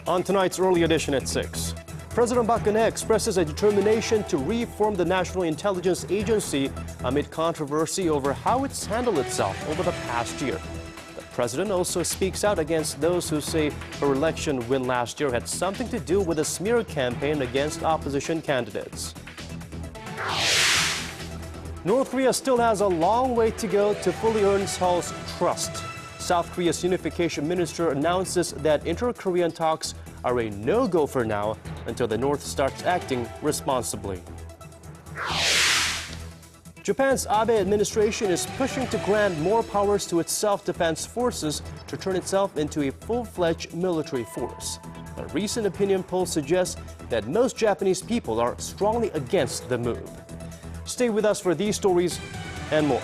On tonight's early edition at 6, President Park Geun-hye expresses a determination to reform the National Intelligence Agency amid controversy over how it's handled itself over the past year. The president also speaks out against those who say her election win last year had something to do with a smear campaign against opposition candidates. North Korea still has a long way to go to fully earn Seoul's trust. South Korea's unification minister announces that inter-Korean talks are a no-go for now until the North starts acting responsibly. Japan's Abe administration is pushing to grant more powers to its self-defense forces to turn itself into a full-fledged military force. A recent opinion poll suggests that most Japanese people are strongly against the move. Stay with us for these stories and more.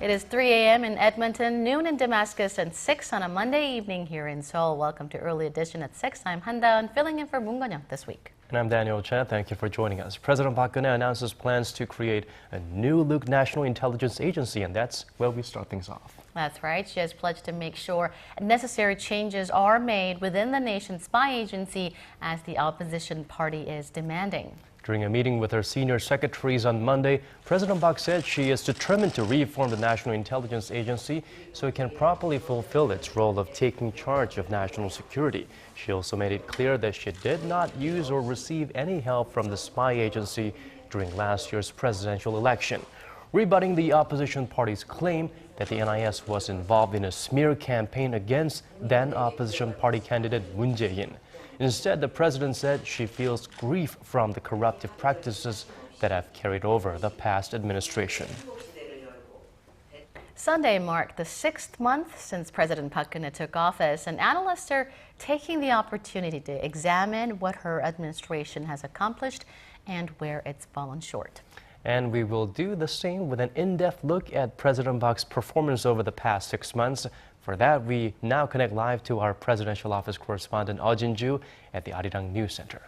It is 3 a.m. in Edmonton, noon in Damascus, and 6 on a Monday evening here in Seoul. Welcome to Early Edition at 6. I'm Han Daeun, filling in for Moon Geon-young this week. And I'm Daniel Chen. Thank you for joining us. President Park Geun-hye announces plans to create a new Look National Intelligence Agency, and that's where we start things off. That's right. She has pledged to make sure necessary changes are made within the nation's spy agency, as the opposition party is demanding. During a meeting with her senior secretaries on Monday, President Park said she is determined to reform the National Intelligence Agency so it can properly fulfill its role of taking charge of national security. She also made it clear that she did not use or receive any help from the spy agency during last year's presidential election, rebutting the opposition party's claim that the NIS was involved in a smear campaign against then-opposition party candidate Moon Jae-in. Instead, the president said she feels grief from the corruptive practices that have carried over the past administration. Sunday marked the 6th month since President Park Geun-hye took office, and analysts are taking the opportunity to examine what her administration has accomplished and where it's fallen short. And we will do the same with an in-depth look at President Park's performance over the past 6 months. For that, we now connect live to our presidential office correspondent Jin-ju at the Arirang News Center.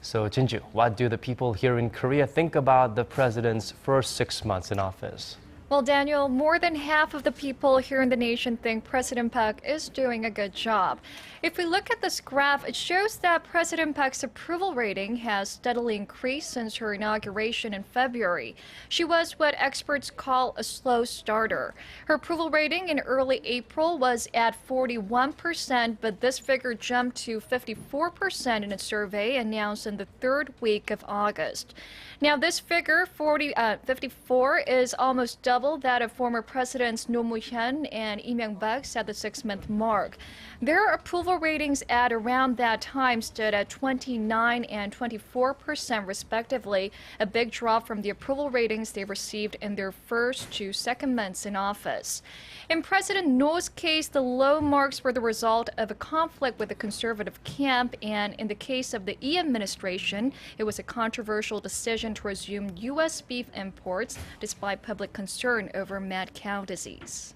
So, Jin-ju, what do the people here in Korea think about the president's first 6 months in office? Well, Daniel, more than half of the people here in the nation think President Park is doing a good job. If we look at this graph, it shows that President Park's approval rating has steadily increased since her inauguration in February. She was what experts call a slow starter. Her approval rating in early April was at 41%, but this figure jumped to 54% in a survey announced in the third week of August. Now, this figure, 54, is almost double that of former presidents Roh Moo-hyun and Lee Myung-bak's at the 6-month mark. Their approval ratings at around that time stood at 29% and 24% respectively, a big drop from the approval ratings they received in their first to second months in office. In President Roh's case, the low marks were the result of a conflict with the conservative camp, and in the case of the Lee administration, it was a controversial decision to resume U.S. beef imports despite public concern over mad cow disease.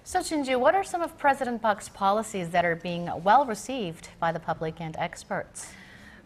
So, Jin-ju, what are some of President Park's policies that are being well received by the public and experts?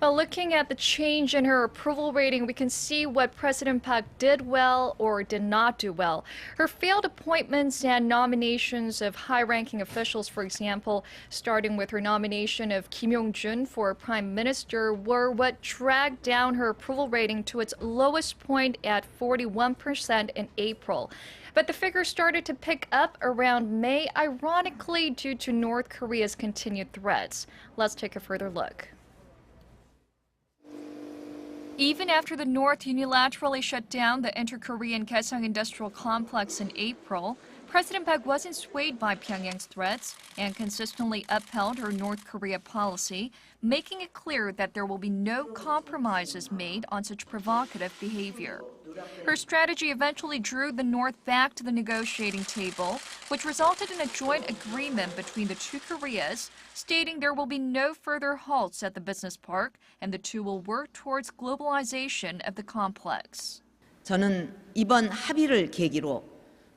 Well, looking at the change in her approval rating, we can see what President Park did well or did not do well. Her failed appointments and nominations of high-ranking officials, for example, starting with her nomination of Kim Yong-jun for Prime Minister, were what dragged down her approval rating to its lowest point at 41% in April. But the figure started to pick up around May, ironically due to North Korea's continued threats. Let's take a further look. Even after the North unilaterally shut down the inter-Korean Kaesong Industrial Complex in April, President Park wasn't swayed by Pyongyang's threats and consistently upheld her North Korea policy, making it clear that there will be no compromises made on such provocative behavior. Her strategy eventually drew the North back to the negotiating table, which resulted in a joint agreement between the two Koreas, stating there will be no further halts at the business park and the two will work towards globalization of the complex. 저는 이번 합의를 계기로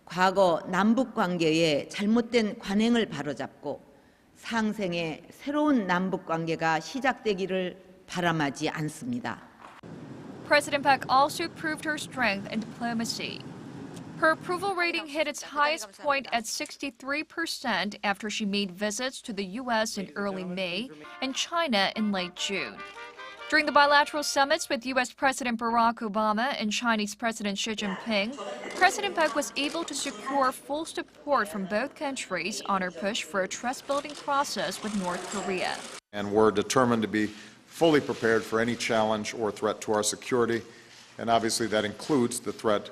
과거 남북 관계의 잘못된 관행을 바로잡고 상생의 새로운 남북 관계가 시작되기를 바람하지 않습니다. President Park also proved her strength in diplomacy. Her approval rating hit its highest point at 63% after she made visits to the U.S. in early May and China in late June. During the bilateral summits with U.S. President Barack Obama and Chinese President Xi Jinping, President Park was able to secure full support from both countries on her push for a trust-building process with North Korea. And we're determined to be fully prepared for any challenge or threat to our security, and obviously that includes the threat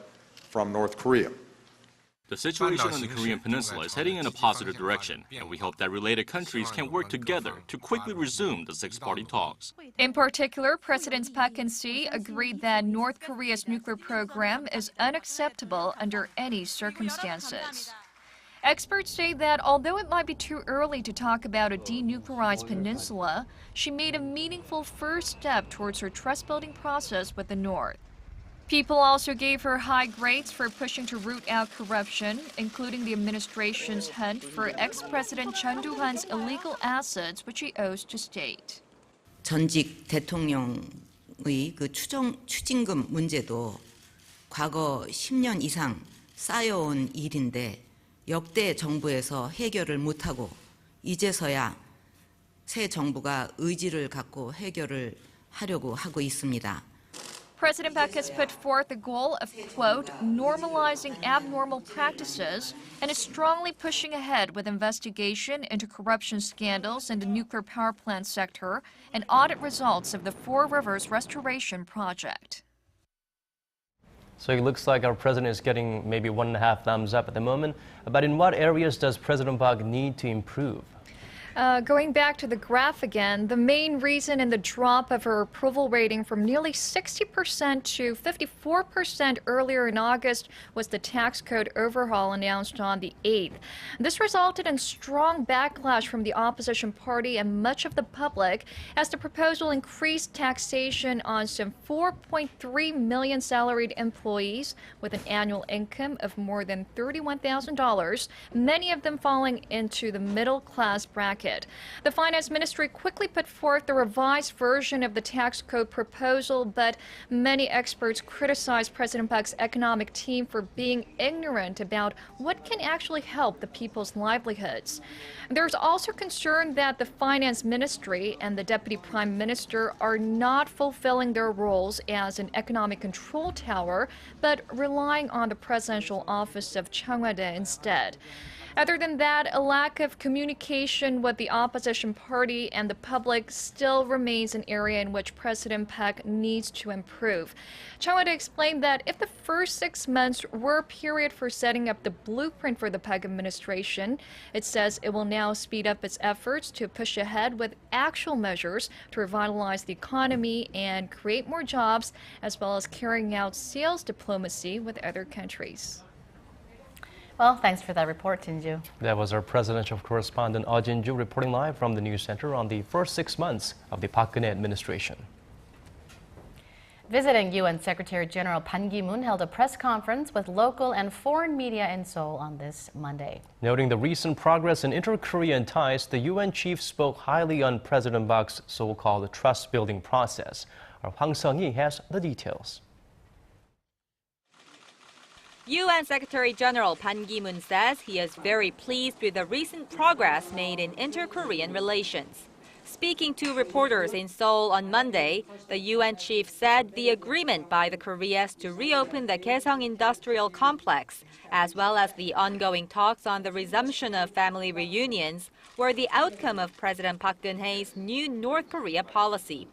from North Korea. The situation on the Korean Peninsula is heading in a positive direction, and we hope that related countries can work together to quickly resume the six-party talks. In particular, Presidents Park and Hye agreed that North Korea's nuclear program is unacceptable under any circumstances. Experts say that although it might be too early to talk about a denuclearized peninsula, she made a meaningful first step towards her trust-building process with the North. People also gave her high grades for pushing to root out corruption, including the administration's hunt for ex-President Chun Doo-hwan's illegal assets, which he owes to state. 전직 대통령의 그 추징금 문제도 과거 10년 이상 쌓여온 일인데 역대 정부에서 해결을 못하고 이제서야 새 정부가 의지를 갖고 해결을 하려고 하고 있습니다. President Park has put forth the goal of, quote, normalizing abnormal practices and is strongly pushing ahead with investigation into corruption scandals in the nuclear power plant sector and audit results of the Four Rivers Restoration Project. So it looks like our president is getting maybe 1.5 thumbs up at the moment. But in what areas does President Park need to improve? Going back to the graph again, the main reason in the drop of her approval rating from nearly 60% to 54% earlier in August was the tax code overhaul announced on the 8th. This resulted in strong backlash from the opposition party and much of the public as the proposal increased taxation on some 4.3 million salaried employees with an annual income of more than $31,000, many of them falling into the middle class bracket. The Finance Ministry quickly put forth the revised version of the tax code proposal, but many experts criticized President Park's economic team for being ignorant about what can actually help the people's livelihoods. There's also concern that the Finance Ministry and the Deputy Prime Minister are not fulfilling their roles as an economic control tower, but relying on the presidential office of Cheongwade instead. Other than that, a lack of communication with the opposition party and the public still remains an area in which President Park needs to improve. Cheongwade explained that if the first 6 months were a period for setting up the blueprint for the Park administration, it says it will now speed up its efforts to push ahead with actual measures to revitalize the economy and create more jobs, as well as carrying out sales diplomacy with other countries. Well, thanks for that report, Jinju. That was our presidential correspondent, Jinju, reporting live from the news center on the first 6 months of the Park Geun-hye administration. Visiting UN Secretary General Ban Ki-moon held a press conference with local and foreign media in Seoul on this Monday. Noting the recent progress in inter-Korean ties, the UN chief spoke highly on President Park's so-called trust-building process. Our Hwang Sung-hee has the details. UN Secretary General Ban Ki-moon says he is very pleased with the recent progress made in inter-Korean relations. Speaking to reporters in Seoul on Monday, the UN chief said the agreement by the Koreas to reopen the Kaesong Industrial Complex, as well as the ongoing talks on the resumption of family reunions, were the outcome of President Park Geun-hye's new North Korea policy.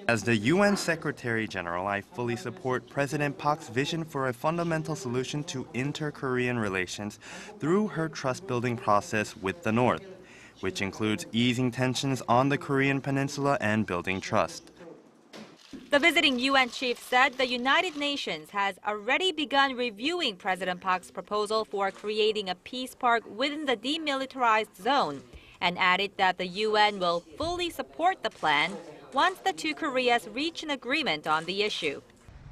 As the UN Secretary General, I fully support President Park's vision for a fundamental solution to inter-Korean relations through her trust-building process with the North, which includes easing tensions on the Korean Peninsula and building trust. The visiting UN chief said the United Nations has already begun reviewing President Park's proposal for creating a peace park within the demilitarized zone, and added that the UN will fully support the plan once the two Koreas reach an agreement on the issue.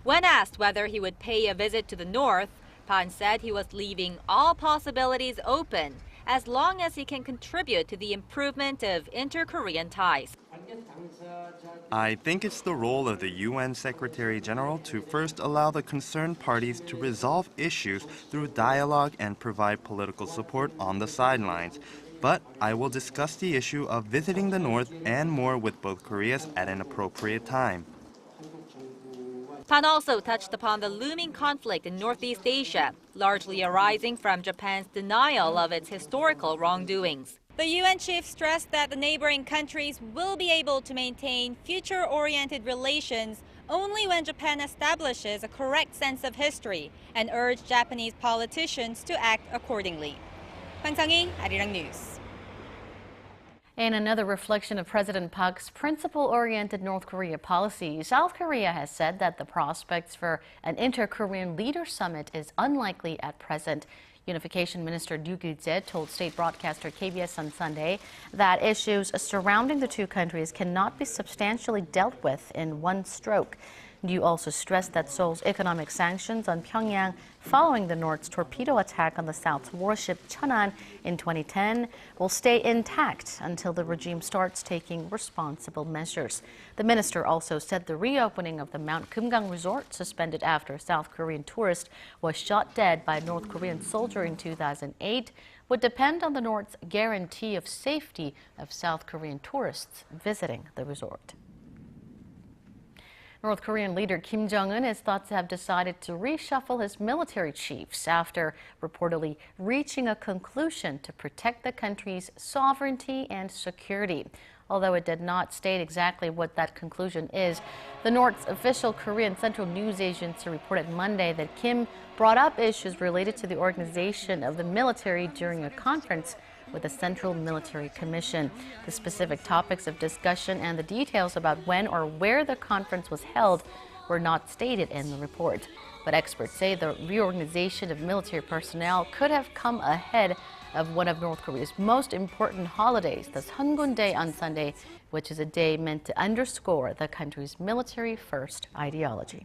When asked whether he would pay a visit to the North, Ban said he was leaving all possibilities open as long as he can contribute to the improvement of inter-Korean ties. I think it's the role of the UN Secretary General to first allow the concerned parties to resolve issues through dialogue and provide political support on the sidelines. But I will discuss the issue of visiting the North and more with both Koreas at an appropriate time. Pan also touched upon the looming conflict in Northeast Asia, largely arising from Japan's denial of its historical wrongdoings. The UN chief stressed that the neighboring countries will be able to maintain future-oriented relations only when Japan establishes a correct sense of history and urged Japanese politicians to act accordingly. 황성희, Arirang News. In another reflection of President Park's principle-oriented North Korea policy, South Korea has said that the prospects for an inter-Korean leader summit is unlikely at present. Unification Minister Ryu Gil-jae told state broadcaster KBS on Sunday that issues surrounding the two countries cannot be substantially dealt with in one stroke. Ryu also stressed that Seoul's economic sanctions on Pyongyang following the North's torpedo attack on the South's warship Cheonan in 2010 will stay intact until the regime starts taking responsible measures. The minister also said the reopening of the Mount Kumgang resort, suspended after a South Korean tourist was shot dead by a North Korean soldier in 2008, would depend on the North's guarantee of safety of South Korean tourists visiting the resort. North Korean leader Kim Jong-un is thought to have decided to reshuffle his military chiefs after reportedly reaching a conclusion to protect the country's sovereignty and security. Although it did not state exactly what that conclusion is, the North's official Korean Central News Agency reported Monday that Kim brought up issues related to the organization of the military during a conference with the Central Military Commission. The specific topics of discussion and the details about when or where the conference was held were not stated in the report. But experts say the reorganization of military personnel could have come ahead of one of North Korea's most important holidays, the Sungun Day on Sunday, which is a day meant to underscore the country's military-first ideology.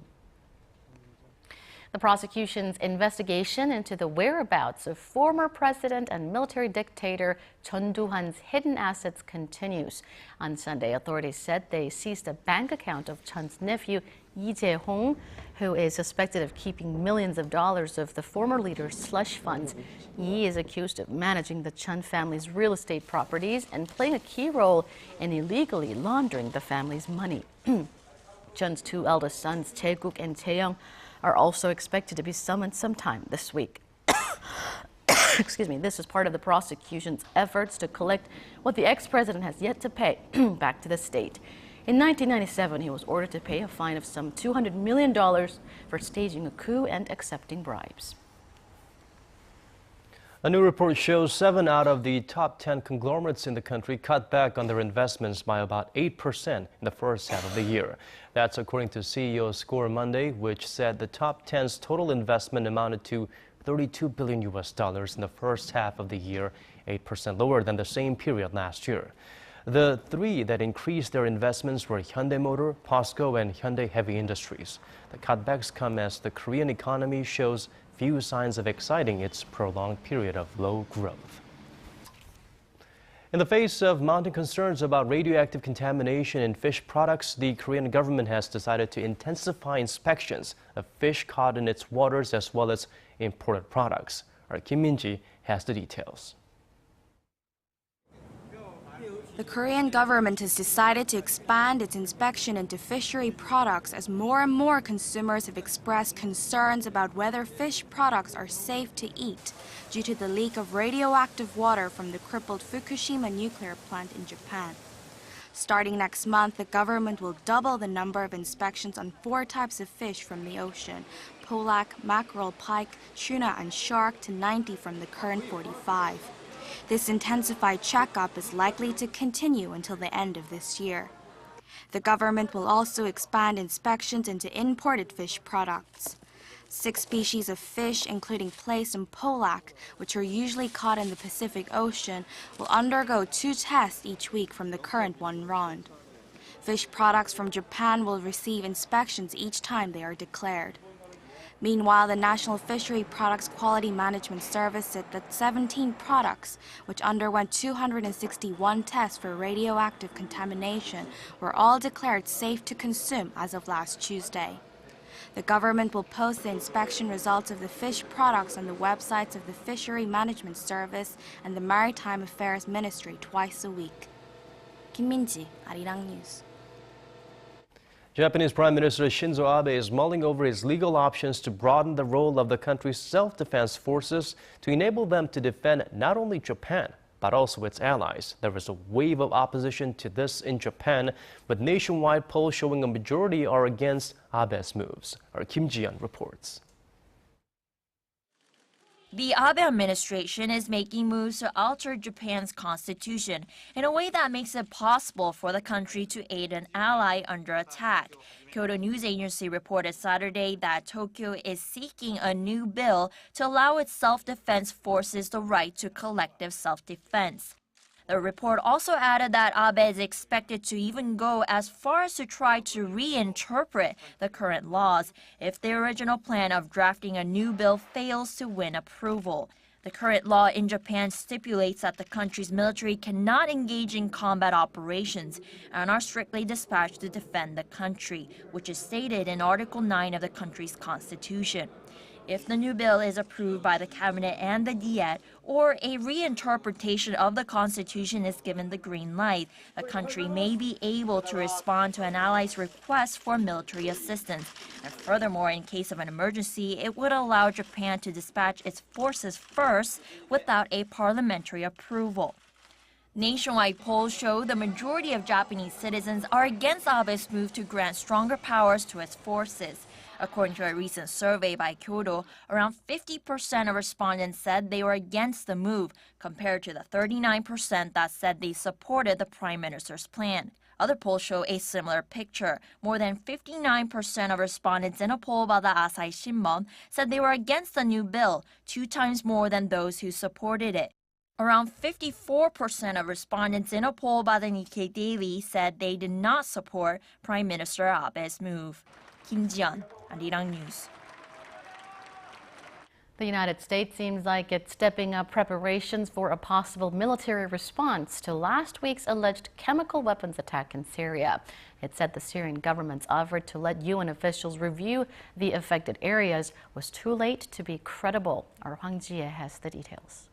The prosecution's investigation into the whereabouts of former president and military dictator Chun Doo-hwan's hidden assets continues. On Sunday, authorities said they seized a bank account of Chun's nephew, Lee Jae-hong, who is suspected of keeping millions of dollars of the former leader's slush funds. Lee is accused of managing the Chun family's real estate properties and playing a key role in illegally laundering the family's money. Chun's two eldest sons, Jae-guk and Jae-young, are also expected to be summoned sometime this week. Excuse me. This is part of the prosecution's efforts to collect what the ex-president has yet to pay back to the state. In 1997, he was ordered to pay a fine of some $200 million for staging a coup and accepting bribes. A new report shows 7 out of the top 10 conglomerates in the country cut back on their investments by about 8% in the first half of the year. That's according to CEO's score Monday, which said the top 10's total investment amounted to $32 billion in the first half of the year, 8% lower than the same period last year. The 3 that increased their investments were Hyundai Motor, POSCO, and Hyundai Heavy Industries. The cutbacks come as the Korean economy shows few signs of exciting its prolonged period of low growth. In the face of mounting concerns about radioactive contamination in fish products, the Korean government has decided to intensify inspections of fish caught in its waters as well as imported products. Our Kim Min-ji has the details. The Korean government has decided to expand its inspection into fishery products as more and more consumers have expressed concerns about whether fish products are safe to eat due to the leak of radioactive water from the crippled Fukushima nuclear plant in Japan. Starting next month, the government will double the number of inspections on 4 types of fish from the ocean: pollock, mackerel, pike, tuna, and shark, to 90 from the current 45. This intensified checkup is likely to continue until the end of this year. The government will also expand inspections into imported fish products. 6 species of fish, including plaice and pollock, which are usually caught in the Pacific Ocean, will undergo 2 tests each week from the current 1 round. Fish products from Japan will receive inspections each time they are declared. Meanwhile, the National Fishery Products Quality Management Service said that 17 products, which underwent 261 tests for radioactive contamination, were all declared safe to consume as of last Tuesday. The government will post the inspection results of the fish products on the websites of the Fishery Management Service and the Maritime Affairs Ministry twice a week. Kim Min-ji, Arirang News. Japanese Prime Minister Shinzo Abe is mulling over his legal options to broaden the role of the country's self-defense forces to enable them to defend not only Japan, but also its allies. There is a wave of opposition to this in Japan, with nationwide polls showing a majority are against Abe's moves. Our Kim Ji-yeon reports. The Abe administration is making moves to alter Japan's constitution in a way that makes it possible for the country to aid an ally under attack. Kyodo News Agency reported Saturday that Tokyo is seeking a new bill to allow its self-defense forces the right to collective self-defense. The report also added that Abe is expected to even go as far as to try to reinterpret the current laws if the original plan of drafting a new bill fails to win approval. The current law in Japan stipulates that the country's military cannot engage in combat operations and are strictly dispatched to defend the country, which is stated in Article 9 of the country's constitution. If the new bill is approved by the cabinet and the Diet, or a reinterpretation of the constitution is given the green light, the country may be able to respond to an ally's request for military assistance. And furthermore, in case of an emergency, it would allow Japan to dispatch its forces first without a parliamentary approval. Nationwide polls show the majority of Japanese citizens are against Abe's move to grant stronger powers to its forces. According to a recent survey by Kyodo, around 50% of respondents said they were against the move, compared to the 39% that said they supported the prime minister's plan. Other polls show a similar picture. More than 59% of respondents in a poll by the Asahi Shimbun said they were against the new bill, 2 times more than those who supported it. Around 54% of respondents in a poll by the Nikkei Daily said they did not support Prime Minister Abe's move. Kim Ji-yeon, Arirang News. The United States seems like it's stepping up preparations for a possible military response to last week's alleged chemical weapons attack in Syria. It said the Syrian government's offer to let UN officials review the affected areas was too late to be credible. Our Hwang Ji-hye has the details.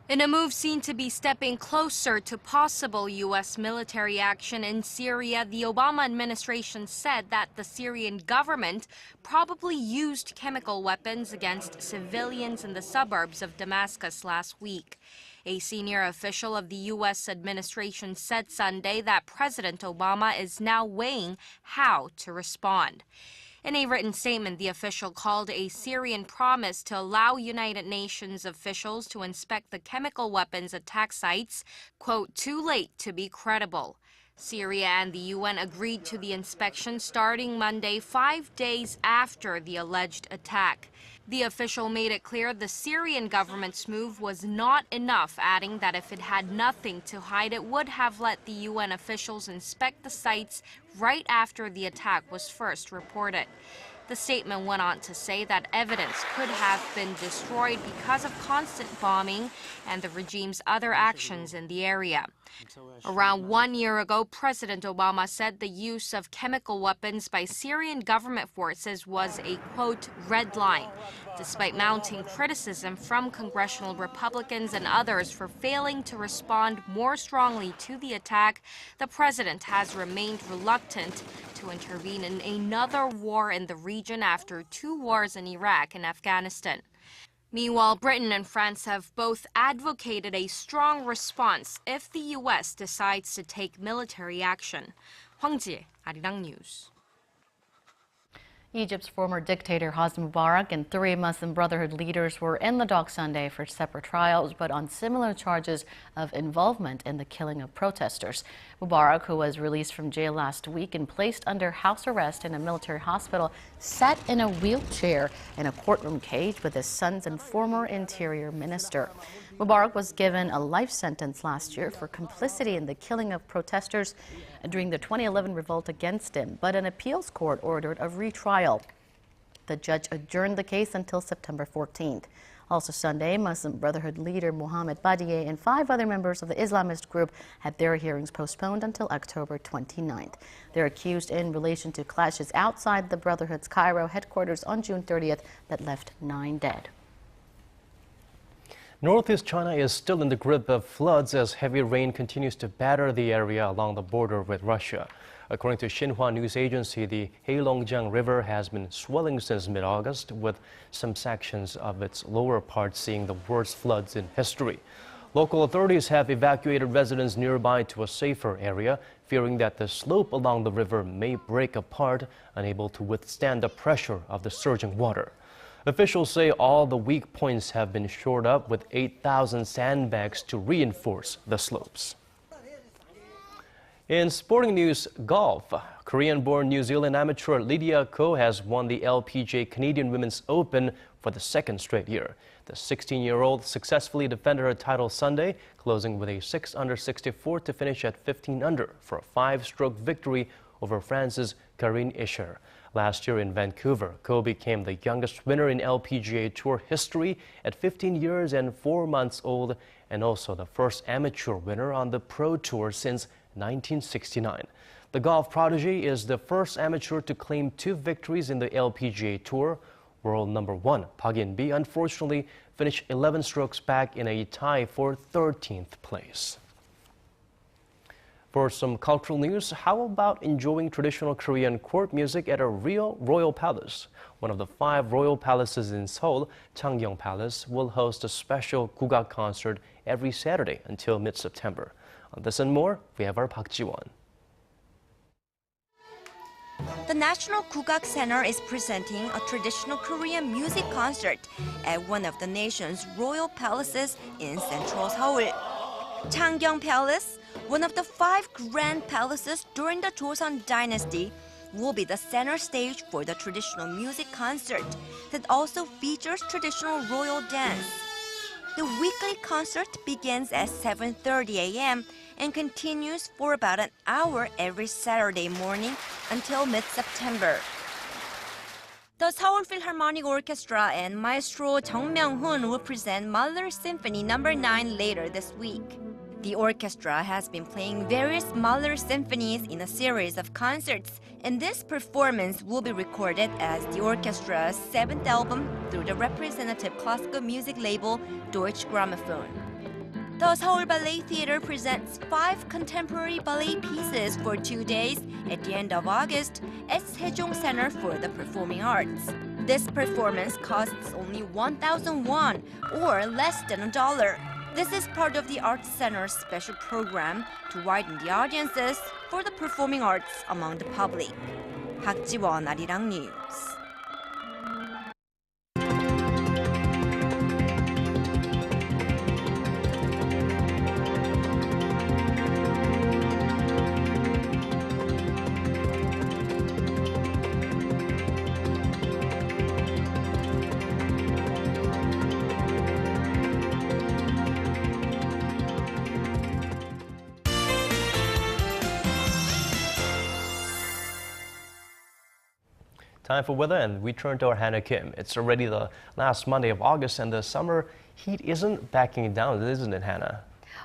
In a move seen to be stepping closer to possible U.S. military action in Syria, the Obama administration said that the Syrian government probably used chemical weapons against civilians in the suburbs of Damascus last week. A senior official of the U.S. administration said Sunday that President Obama is now weighing how to respond. In a written statement, the official called a Syrian promise to allow United Nations officials to inspect the chemical weapons attack sites, quote, too late to be credible. Syria and the UN agreed to the inspection starting Monday, 5 days after the alleged attack. The official made it clear the Syrian government's move was not enough, adding that if it had nothing to hide, it would have let the UN officials inspect the sites right after the attack was first reported. The statement went on to say that evidence could have been destroyed because of constant bombing and the regime's other actions in the area. Around 1 year ago, President Obama said the use of chemical weapons by Syrian government forces was a, quote, red line, despite mounting criticism from congressional Republicans and others for failing to respond more strongly to the attack. The president has remained reluctant to intervene in another war in the region after 2 wars in Iraq and Afghanistan. Meanwhile, Britain and France have both advocated a strong response if the U.S. decides to take military action. Hwang Ji-hye, Arirang News. Egypt's former dictator Hosni Mubarak and 3 Muslim Brotherhood leaders were in the dock Sunday for separate trials, but on similar charges of involvement in the killing of protesters. Mubarak, who was released from jail last week and placed under house arrest in a military hospital, sat in a wheelchair in a courtroom cage with his sons and former interior minister. Mubarak was given a life sentence last year for complicity in the killing of protesters during the 2011 revolt against him, but an appeals court ordered a retrial. The judge adjourned the case until September 14th. Also Sunday, Muslim Brotherhood leader Mohammed Badieh and 5 other members of the Islamist group had their hearings postponed until October 29th. They're accused in relation to clashes outside the Brotherhood's Cairo headquarters on June 30th that left 9 dead. Northeast China is still in the grip of floods as heavy rain continues to batter the area along the border with Russia. According to Xinhua news agency, the Heilongjiang River has been swelling since mid-August, with some sections of its lower part seeing the worst floods in history. Local authorities have evacuated residents nearby to a safer area, fearing that the slope along the river may break apart, unable to withstand the pressure of the surging water. Officials say all the weak points have been shored up with 8,000 sandbags to reinforce the slopes. In sporting news, golf. Korean-born New Zealand amateur Lydia Ko has won the LPGA Canadian Women's Open for the 2nd straight year. The 16-year-old successfully defended her title Sunday, closing with a 6-under 64 to finish at 15-under for a 5-stroke victory over France's Karine Isher. Last year in Vancouver, Ko became the youngest winner in LPGA Tour history at 15 years and 4 months old, and also the first amateur winner on the Pro Tour since 1969. The golf prodigy is the first amateur to claim 2 victories in the LPGA Tour. World number 1, Park Geun-hye, unfortunately finished 11 strokes back in a tie for 13th place. For some cultural news, how about enjoying traditional Korean court music at a real royal palace? One of the 5 royal palaces in Seoul, Changgyeong Palace, will host a special Gugak concert every Saturday until mid-September. On this and more, we have our Park Ji-won. The National Gugak Center is presenting a traditional Korean music concert at one of the nation's royal palaces in central Seoul. Changgyeong Palace, one of the 5 grand palaces during the Joseon Dynasty, will be the center stage for the traditional music concert that also features traditional royal dance. The weekly concert begins at 7:30 a.m. and continues for about an hour every Saturday morning until mid-September. The Seoul Philharmonic Orchestra and Maestro Jung Myung-hoon will present Mahler's Symphony No. 9 later this week. The orchestra has been playing various Mahler symphonies in a series of concerts, and this performance will be recorded as the orchestra's 7th album through the representative classical music label Deutsche Grammophon. The Seoul Ballet Theatre presents 5 contemporary ballet pieces for 2 days at the end of August at Sejong Center for the Performing Arts. This performance costs only 1,000 won, or less than $1. This is part of the Arts Center's special program to widen the audiences for the performing arts among the public. Park Ji-won, Arirang News. Time for weather, and we turn to our Hannah Kim. It's already the last Monday of August, and the summer heat isn't backing down, isn't it, Hannah?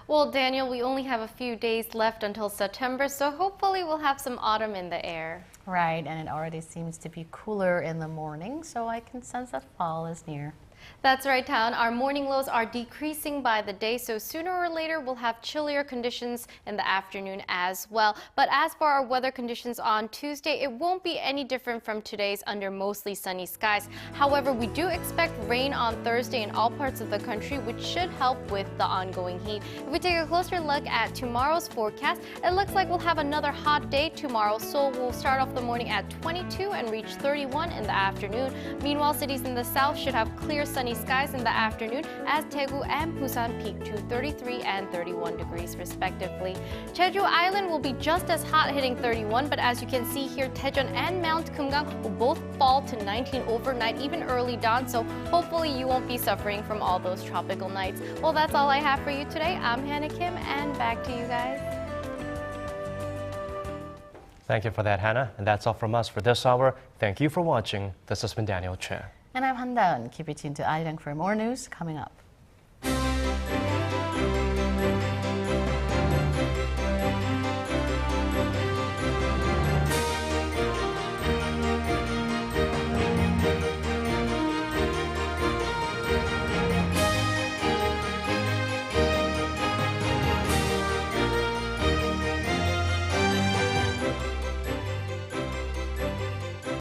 Well, Daniel, we only have a few days left until September, so hopefully we'll have some autumn in the air. Right, and it already seems to be cooler in the morning, so I can sense that fall is near. That's right, Town. Our morning lows are decreasing by the day, so sooner or later we'll have chillier conditions in the afternoon as well. But as for our weather conditions on Tuesday, it won't be any different from today's under mostly sunny skies. However, we do expect rain on Thursday in all parts of the country, which should help with the ongoing heat. If we take a closer look at tomorrow's forecast, it looks like we'll have another hot day tomorrow. Seoul will start off the morning at 22 and reach 31 in the afternoon. Meanwhile, cities in the south should have clear sunny sunny skies in the afternoon as Daegu and Busan peak to 33 and 31 degrees respectively. Jeju Island will be just as hot, hitting 31, but as you can see here, Daejeon and Mount Kumgang will both fall to 19 overnight, even early dawn, so hopefully you won't be suffering from all those tropical nights. Well, that's all I have for you today. I'm Hannah Kim, and back to you guys. Thank you for that, Hannah. And that's all from us for this hour. Thank you for watching. This has been Daniel Che. And I'm Han Daeun. Keep it tuned to Arirang for more news coming up.